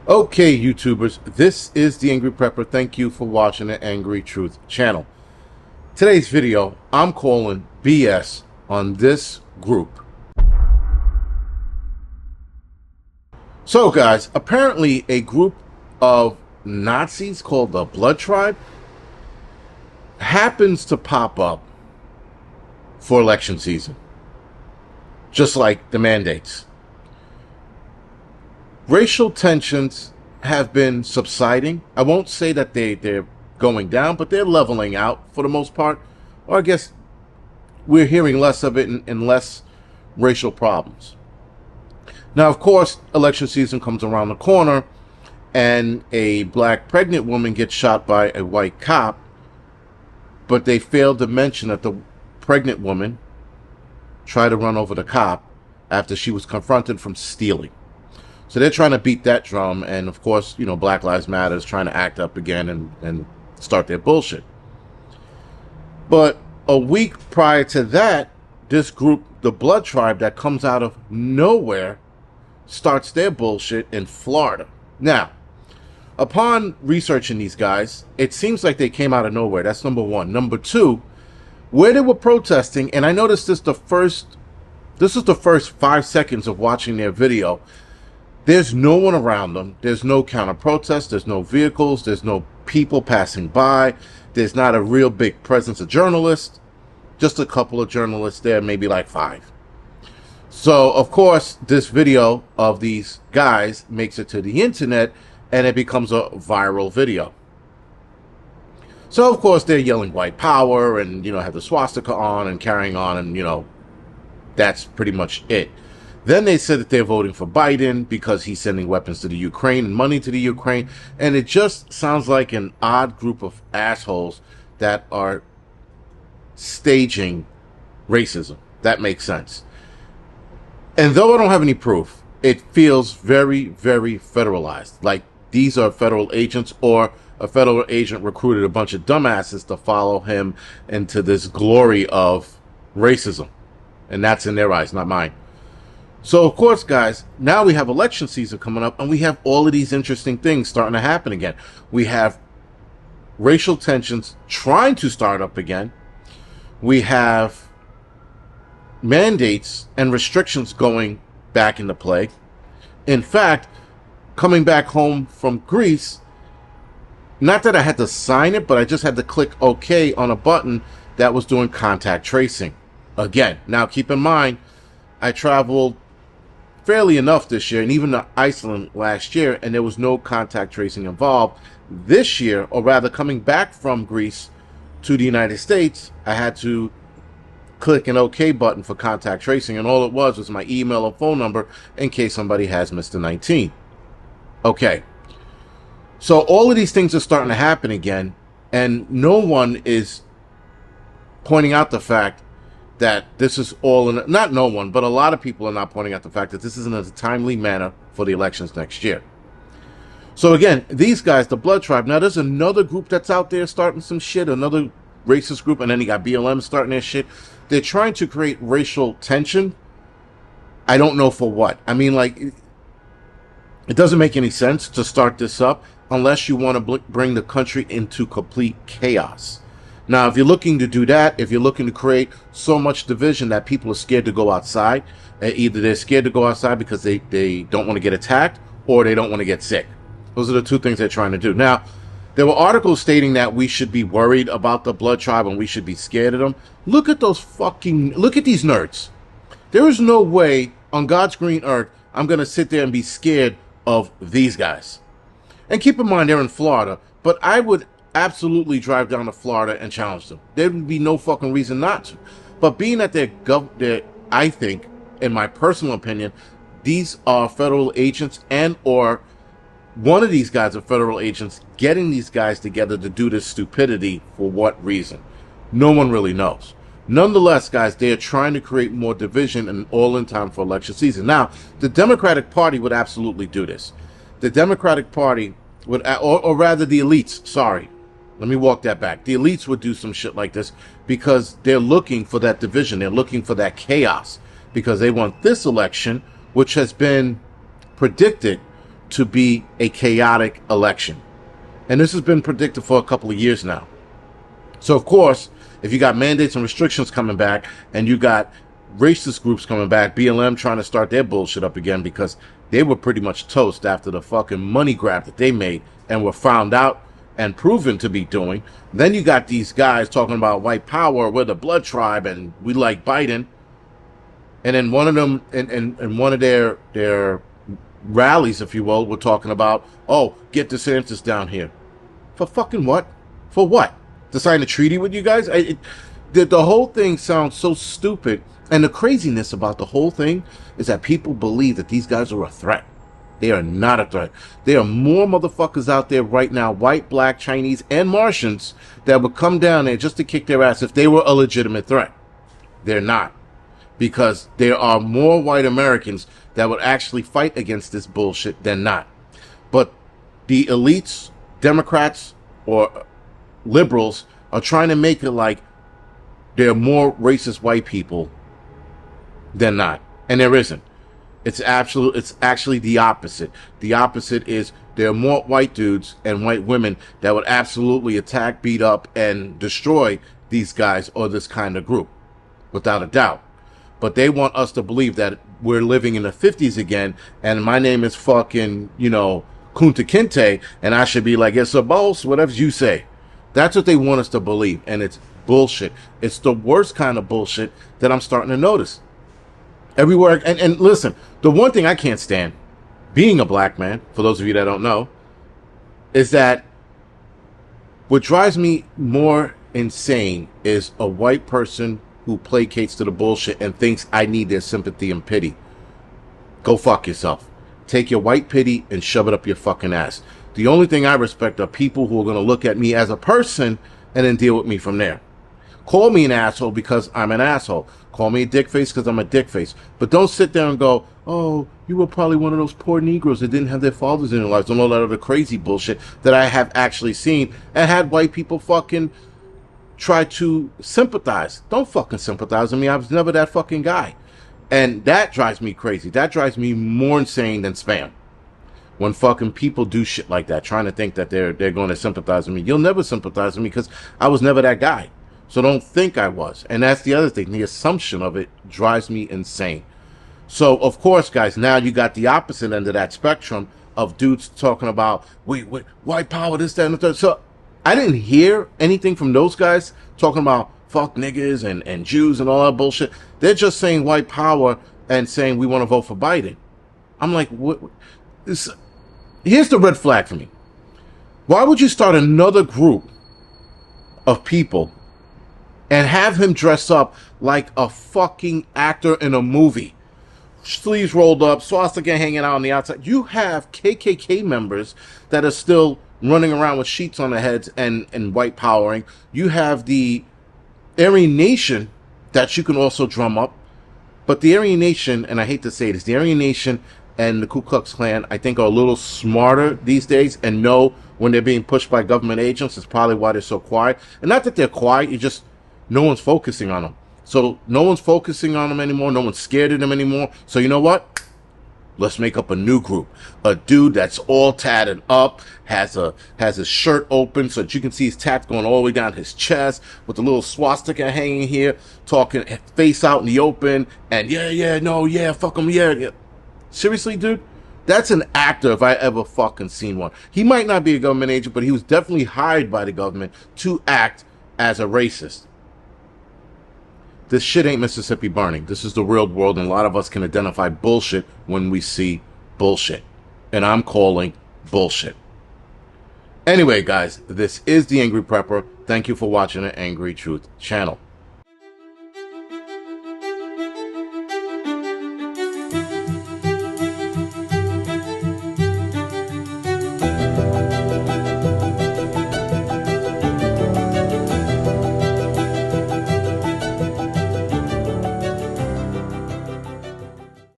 Okay, YouTubers, this is the Angry Prepper. Thank you for watching the Angry Truth channel. Today's video, I'm calling BS on this group. So, guys, apparently a group of Nazis called the Blood Tribe happens to pop up for election season, just like the mandates. Racial tensions have been subsiding. I won't say that they're going down, but they're leveling out for the most part. Or I guess we're hearing less of it and less racial problems. Now, of course, election season comes around the corner and a black pregnant woman gets shot by a white cop, but they failed to mention that the pregnant woman tried to run over the cop after she was confronted from stealing. So they're trying to beat that drum, and of course, you know, Black Lives Matter is trying to act up again and start their bullshit. But a week prior to that, this group, the Blood Tribe, that comes out of nowhere, starts their bullshit in Florida. Now, upon researching these guys, it seems like they came out of nowhere. That's number one. Number two, where they were protesting, and I noticed this is the first 5 seconds of watching their video. There's no one around them. There's no counter-protest. There's no vehicles. There's no people passing by. There's not a real big presence of journalists. Just a couple of journalists there, maybe like 5. So, of course, this video of these guys makes it to the internet, and it becomes a viral video. So, of course, they're yelling white power and, you know, have the swastika on and carrying on, and, you know, that's pretty much it. Then they said that they're voting for Biden because he's sending weapons to the Ukraine and money to the Ukraine. And it just sounds like an odd group of assholes that are staging racism. That makes sense. And though I don't have any proof, it feels very, very federalized. Like these are federal agents, or a federal agent recruited a bunch of dumbasses to follow him into this glory of racism. And that's in their eyes, not mine. So, of course, guys, now we have election season coming up, and we have all of these interesting things starting to happen again. We have racial tensions trying to start up again. We have mandates and restrictions going back into play. In fact, coming back home from Greece, not that I had to sign it, but I just had to click OK on a button that was doing contact tracing. Again, now keep in mind, I traveled fairly enough this year, and even to Iceland last year, and there was no contact tracing involved. This year, or rather coming back from Greece to the United States, I had to click an OK button for contact tracing, and all it was my email or phone number in case somebody has Mr. 19. Okay. So all of these things are starting to happen again, and no one is pointing out the fact that this is all in, not no one, but a lot of people are not pointing out the fact that this is in a timely manner for the elections next year. So again, these guys, the Blood Tribe, now there's another group that's out there starting some shit, another racist group, and then you got BLM starting their shit. They're trying to create racial tension. I don't know for what. I mean, like, it doesn't make any sense to start this up unless you want to bring the country into complete chaos. Now, if you're looking to do that, if you're looking to create so much division that people are scared to go outside, either they're scared to go outside because they don't want to get attacked, or they don't want to get sick. Those are the two things they're trying to do. Now, there were articles stating that we should be worried about the Blood Tribe and we should be scared of them. Look at these nerds. There is no way on God's green earth I'm going to sit there and be scared of these guys. And keep in mind, they're in Florida, but I would absolutely drive down to Florida and challenge them. There would be no fucking reason not to. But being that they're I think, in my personal opinion, these are federal agents, and or one of these guys are federal agents getting these guys together to do this stupidity. For what reason? No one really knows. Nonetheless, guys, they are trying to create more division, and all in time for election season. Now, the Democratic Party would absolutely do this. The Democratic Party would, or rather the elites, sorry. Let me walk that back. The elites would do some shit like this because they're looking for that division. They're looking for that chaos because they want this election, which has been predicted to be a chaotic election. And this has been predicted for a couple of years now. So, of course, if you got mandates and restrictions coming back, and you got racist groups coming back, BLM trying to start their bullshit up again because they were pretty much toast after the fucking money grab that they made and were found out and proven to be doing. Then you got these guys talking about white power, we're the blood tribe, and we like Biden. And then one of them, in one of their rallies, if you will, were talking about, oh, get DeSantis down here. For fucking what? For what? To sign a treaty with you guys? The whole thing sounds so stupid. And the craziness about the whole thing is that people believe that these guys are a threat. They are not a threat. There are more motherfuckers out there right now, white, black, Chinese, and Martians, that would come down there just to kick their ass if they were a legitimate threat. They're not. Because there are more white Americans that would actually fight against this bullshit than not. But the elites, Democrats, or liberals are trying to make it like there are more racist white people than not. And there isn't. It's actually the opposite. The opposite is there are more white dudes and white women that would absolutely attack, beat up, and destroy these guys or this kind of group. Without a doubt. But they want us to believe that we're living in the 50s again, and my name is fucking, Kunta Kinte, and I should be like, it's a boss, whatever you say. That's what they want us to believe, and it's bullshit. It's the worst kind of bullshit that I'm starting to notice. Everywhere, and listen, the one thing I can't stand, being a black man, for those of you that don't know, is that what drives me more insane is a white person who placates to the bullshit and thinks I need their sympathy and pity. Go fuck yourself. Take your white pity and shove it up your fucking ass. The only thing I respect are people who are going to look at me as a person and then deal with me from there. Call me an asshole because I'm an asshole. Call me a dick face because I'm a dick face. But don't sit there and go, oh, you were probably one of those poor Negroes that didn't have their fathers in their lives. And all that other crazy bullshit that I have actually seen and had white people fucking try to sympathize. Don't fucking sympathize with me. I was never that fucking guy. And that drives me crazy. That drives me more insane than spam. When fucking people do shit like that, trying to think that they're going to sympathize with me. You'll never sympathize with me because I was never that guy. So don't think I was. And that's the other thing. The assumption of it drives me insane. So, of course, guys, now you got the opposite end of that spectrum of dudes talking about, wait, white power, this, that, and the third. So I didn't hear anything from those guys talking about fuck niggas and Jews and all that bullshit. They're just saying white power and saying we want to vote for Biden. I'm like, what? Here's the red flag for me. Why would you start another group of people and have him dress up like a fucking actor in a movie? Sleeves rolled up, swastika hanging out on the outside. You have KKK members that are still running around with sheets on their heads and white powering. You have the Aryan Nation that you can also drum up. But the Aryan Nation, and I hate to say this, the Aryan Nation and the Ku Klux Klan, I think, are a little smarter these days and know when they're being pushed by government agents. It's probably why they're so quiet. And not that they're quiet, you just, no one's focusing on them. So no one's focusing on them anymore. No one's scared of them anymore. So you know what? Let's make up a new group. A dude that's all tatted up, has his shirt open so that you can see his tats going all the way down his chest, with a little swastika hanging here, talking face out in the open, and fuck him, yeah. Seriously, dude? That's an actor if I ever fucking seen one. He might not be a government agent, but he was definitely hired by the government to act as a racist. This shit ain't Mississippi burning. This is the real world, and a lot of us can identify bullshit when we see bullshit. And I'm calling bullshit. Anyway, guys, this is The Angry Prepper. Thank you for watching the Angry Truth channel.